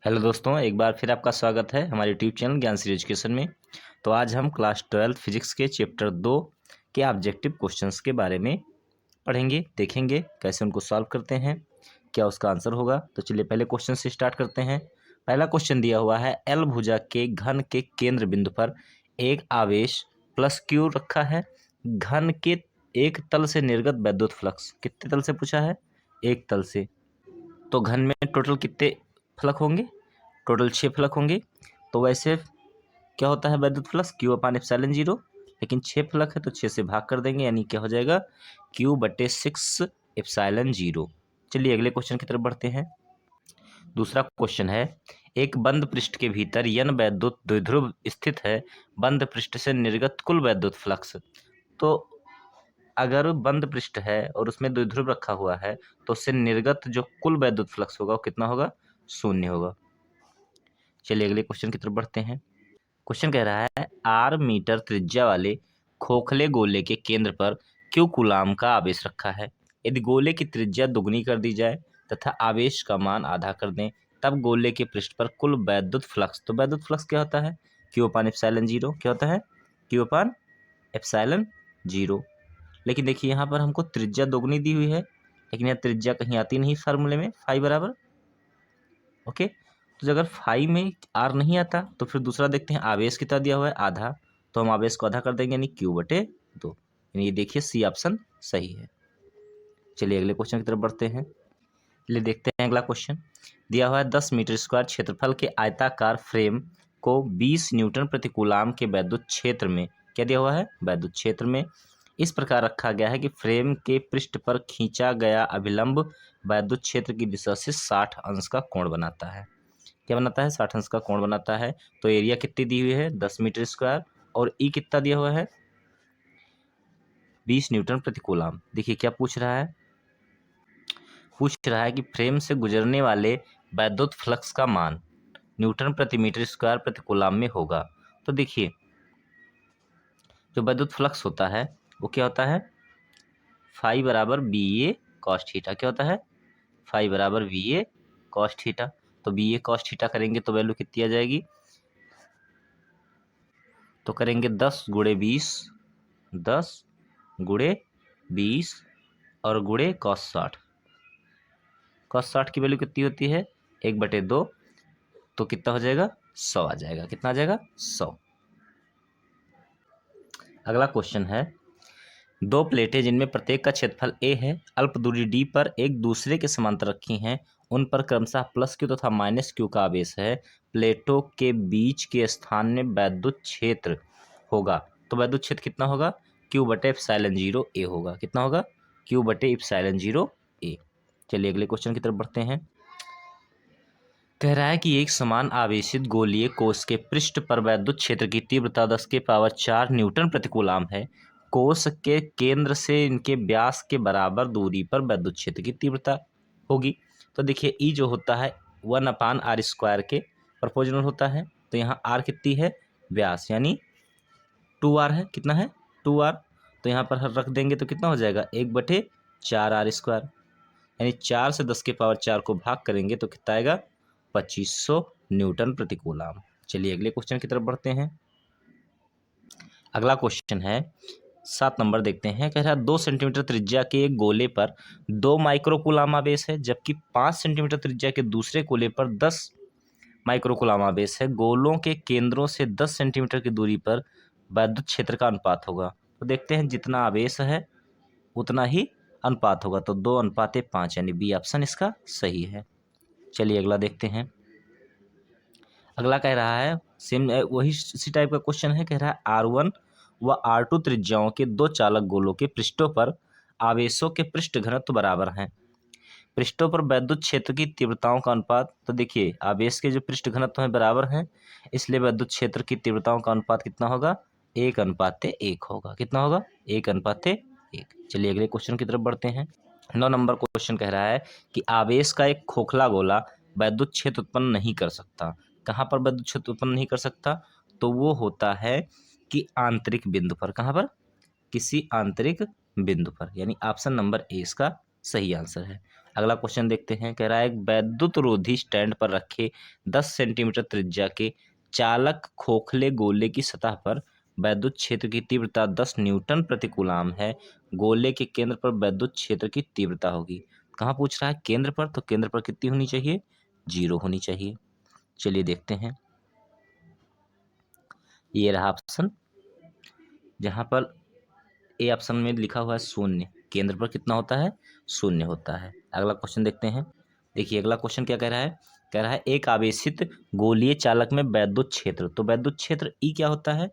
Hello दोस्तों, एक बार फिर आपका स्वागत है हमारे यूट्यूब चैनल ज्ञान श्री एजुकेशन में। तो आज हम क्लास 12 फिजिक्स के चैप्टर 2 के ऑब्जेक्टिव क्वेश्चंस के बारे में पढ़ेंगे, देखेंगे कैसे उनको सॉल्व करते हैं, क्या उसका आंसर होगा। तो चलिए पहले क्वेश्चन से स्टार्ट करते हैं। पहला क्वेश्चन दिया हुआ है, एल भुजा के घन के केंद्र बिंदु पर एक आवेश प्लस क्यू रखा है। घन के एक तल से निर्गत वैद्युत फ्लक्स कितने तल से पूछा है? एक तल से। तो घन में टोटल कितने फलक होंगे? टोटल 6 फलक होंगे। तो वैसे क्या होता है वैद्युत फ्लक्स? क्यू अपान एप्सिलॉन जीरो, लेकिन 6 फलक है तो 6 से भाग कर देंगे, यानी क्या हो जाएगा? क्यू बटे 6 एप्सिलॉन जीरो। चलिए अगले क्वेश्चन की तरफ बढ़ते हैं। दूसरा क्वेश्चन है, एक बंद पृष्ठ के भीतर यन वैद्युत द्विध्रुव स्थित है। बंद पृष्ठ से निर्गत कुल वैद्युत फ्लक्स। तो अगर बंद पृष्ठ है और उसमें द्विध्रुव रखा हुआ है तो उससे निर्गत जो कुल वैद्युत फ्लक्स होगा वो कितना होगा? 0 होगा। चलिए अगले क्वेश्चन की तरफ बढ़ते हैं। क्वेश्चन कह रहा है, आर मीटर त्रिज्या वाले खोखले गोले के केंद्र पर क्यू कूलाम का आवेश रखा है। यदि गोले की त्रिज्या दुगनी कर दी जाए तथा आवेश का मान आधा कर दें, तब गोले के पृष्ठ पर कुल वैद्युत फ्लक्स। तो वैद्युत फ्लक्स क्या होता है? क्यू अपान एप्सिलॉन जीरो। क्या होता है? क्यू अपान एप्सिलॉन जीरो। लेकिन देखिए यहाँ पर हमको त्रिज्या दोगुनी दी हुई है, लेकिन यहाँ त्रिज्या कहीं आती नहीं फार्मूले में, फाई बराबर। ओके, तो अगर फाई में आर नहीं आता तो फिर दूसरा देखते हैं, आवेश कितना दिया हुआ है? आधा। तो हम आवेश को आधा कर देंगे, यानी क्यू बटे 2। यानी ये देखिए सी ऑप्शन सही है। चलिए अगले क्वेश्चन की तरफ बढ़ते हैं। चलिए देखते हैं अगला क्वेश्चन। दिया हुआ है 10 मीटर स्क्वायर क्षेत्रफल के आयताकार फ्रेम को 20 न्यूटन प्रति कूलाम के वैद्युत क्षेत्र में, क्या दिया हुआ है? वैद्युत क्षेत्र में इस प्रकार रखा गया है कि फ्रेम के पृष्ठ पर खींचा गया अभिलंब वैद्युत क्षेत्र की दिशा से 60 अंश का कोण बनाता है। क्या बनाता है? 60 अंश का कोण बनाता है। तो एरिया कितनी दी हुई है? 10 मीटर स्क्वायर, और ई कितना दिया हुआ है? 20 न्यूटन प्रति कूलाम। देखिए क्या पूछ रहा है? पूछ रहा है कि फ्रेम से गुजरने वाले वैद्युत फ्लक्स का मान न्यूटन प्रति मीटर स्क्वायर प्रति कूलाम में होगा। तो देखिए जो वैद्युत फ्लक्स होता है वो क्या होता है? फाई बराबर बी ए कॉस थीटा। क्या होता है? फाई बराबर बी ए कॉस थीटा। तो बी ए कॉस थीटा करेंगे तो वैल्यू कितनी आ जाएगी? तो करेंगे 10 गुणे 20, 10 गुणे 20 और गुणे कॉस 60। कॉस 60 की वैल्यू कितनी होती है? 1/2। तो कितना हो जाएगा? 100 आ जाएगा। कितना आ जाएगा? 100। अगला क्वेश्चन है, दो प्लेटें जिनमें प्रत्येक का क्षेत्रफल a है, अल्प दूरी d पर एक दूसरे के समांतर रखी हैं। उन पर क्रमशः प्लस क्यू तथा माइनस क्यू का आवेश है। प्लेटों के बीच के स्थान में वैद्युत क्षेत्र होगा। तो वैद्युत क्षेत्र कितना होगा? क्यू बटे एप्सिलॉन जीरो ए होगा। कितना होगा? क्यू बटे एप्सिलॉन जीरो ए। चलिए अगले क्वेश्चन की तरफ बढ़ते हैं। कह रहा है कि एक समान आवेशित गोलीय कोश के पृष्ठ पर वैद्युत क्षेत्र की तीव्रता 10⁴ न्यूटन प्रति कूलाम है। कोश के केंद्र से इनके व्यास के बराबर दूरी पर वैद्युत क्षेत्र की तीव्रता होगी। तो देखिए ई जो होता है 1/r² के प्रोपोर्शनल होता है। तो यहाँ आर कितनी है? व्यास, यानी 2r है। कितना है? 2r। तो यहाँ पर रख देंगे तो कितना हो जाएगा? 1/4r², यानी 4 से 10⁴ को भाग करेंगे तो कितना आएगा? 2500 न्यूटन प्रति कूलाम। चलिए अगले क्वेश्चन की तरफ बढ़ते हैं। अगला क्वेश्चन है 7 नंबर, देखते हैं। कह रहा है 2 सेंटीमीटर त्रिज्या के एक गोले पर 2 माइक्रो कूलाम आवेश है, जबकि 5 सेंटीमीटर त्रिज्या के दूसरे गोले पर 10 माइक्रो कूलाम आवेश है। गोलों के केंद्रों से 10 सेंटीमीटर की दूरी पर वैद्युत क्षेत्र का अनुपात होगा। तो देखते हैं जितना आवेश है उतना ही अनुपात होगा। तो 2:5, यानी बी ऑप्शन इसका सही है। चलिए अगला देखते हैं। अगला कह रहा है सेम वही इसी टाइप का क्वेश्चन है। कह रहा है R1 व R2 त्रिज्याओं के दो चालक गोलों के पृष्ठों पर आवेशों के पृष्ठ घनत्व बराबर हैं। पृष्ठों पर वैद्युत क्षेत्र की तीव्रताओं का अनुपात। तो देखिए आवेश के जो पृष्ठ घनत्व हैं बराबर हैं, इसलिए वैद्युत क्षेत्र की तीव्रताओं का अनुपात कितना होगा? 1:1 होगा। कितना होगा? 1:1। चलिए अगले क्वेश्चन की तरफ बढ़ते हैं। 9 नंबर क्वेश्चन कह रहा है कि आवेश का एक खोखला गोला वैद्युत क्षेत्र उत्पन्न नहीं कर सकता। कहाँ पर वैद्युत क्षेत्र उत्पन्न नहीं कर सकता? तो वो होता है कि आंतरिक बिंदु पर। कहाँ पर? किसी आंतरिक बिंदु पर, यानी ऑप्शन नंबर ए इसका सही आंसर है। अगला क्वेश्चन देखते हैं, कह रहा है एक वैद्युत रोधी स्टैंड पर रखे 10 सेंटीमीटर त्रिज्या के चालक खोखले गोले की सतह पर वैद्युत क्षेत्र की तीव्रता 10 न्यूटन प्रति कूलाम है। गोले के केंद्र पर वैद्युत क्षेत्र की तीव्रता होगी। कहाँ पूछ रहा है? केंद्र पर। तो केंद्र पर कितनी होनी चाहिए? 0 होनी चाहिए। चलिए देखते हैं, ये रहा ऑप्शन, जहां पर ए ऑप्शन में लिखा हुआ है 0। केंद्र पर कितना होता है? 0 होता है। अगला क्वेश्चन देखते हैं। देखिए अगला क्वेश्चन क्या कह रहा है? कह रहा है एक आवेशित गोलीय चालक में वैद्युत क्षेत्र, तो वैद्युत क्षेत्र ई क्या होता है?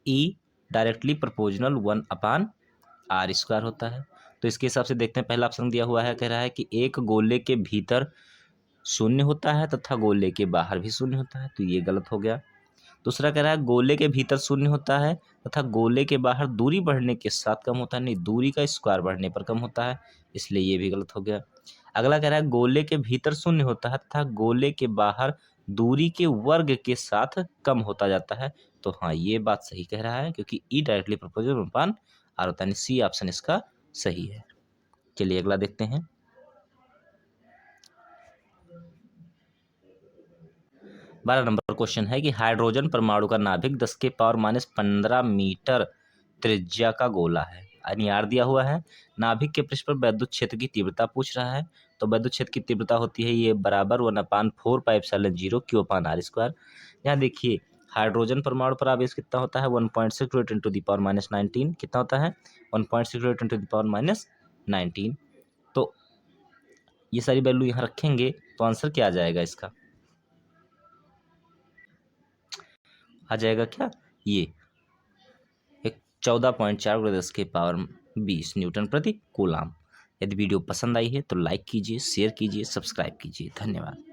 ई डायरेक्टली प्रोपोर्शनल 1/r² होता है। तो इसके हिसाब से देखते हैं, पहला ऑप्शन दिया हुआ है, कह रहा है कि एक गोले के भीतर 0 होता है तथा गोले के बाहर भी 0 होता है, तो ये गलत हो गया। दूसरा कह रहा है गोले के भीतर 0 होता है तथा गोले के बाहर दूरी बढ़ने के साथ कम होता है, नहीं, दूरी का स्क्वायर बढ़ने पर कम होता है, इसलिए ये भी गलत हो गया। अगला कह रहा है गोले के भीतर 0 होता है तथा गोले के बाहर दूरी के वर्ग के साथ कम होता जाता है, तो हाँ ये बात सही कह रहा है, क्योंकि ई डायरेक्टली प्रोपोर्शनल 1/r होता है, सी ऑप्शन इसका सही है। चलिए अगला देखते हैं। 12 नंबर क्वेश्चन है कि हाइड्रोजन परमाणु का नाभिक 10⁻⁻15 मीटर त्रिज्या का गोला है, यानी आर दिया हुआ है। नाभिक के पृष्ठ पर वैद्युत क्षेत्र की तीव्रता पूछ रहा है, तो वैद्युत क्षेत्र की तीव्रता होती है ये बराबर 1/4πε0 Q/r²। यहाँ देखिए हाइड्रोजन परमाणु पर आवेश कितना होता है? 1.68 × 10⁻⁻19। कितना होता है? 1.68 × 10⁻⁻19। तो ये सारी वैल्यू यहाँ रखेंगे तो आंसर क्या आ जाएगा इसका? आ जाएगा क्या? ये एक 14.4 × 10⁻20 न्यूटन प्रति कूलाम। यदि वीडियो पसंद आई है तो लाइक कीजिए, शेयर कीजिए, सब्सक्राइब कीजिए। धन्यवाद।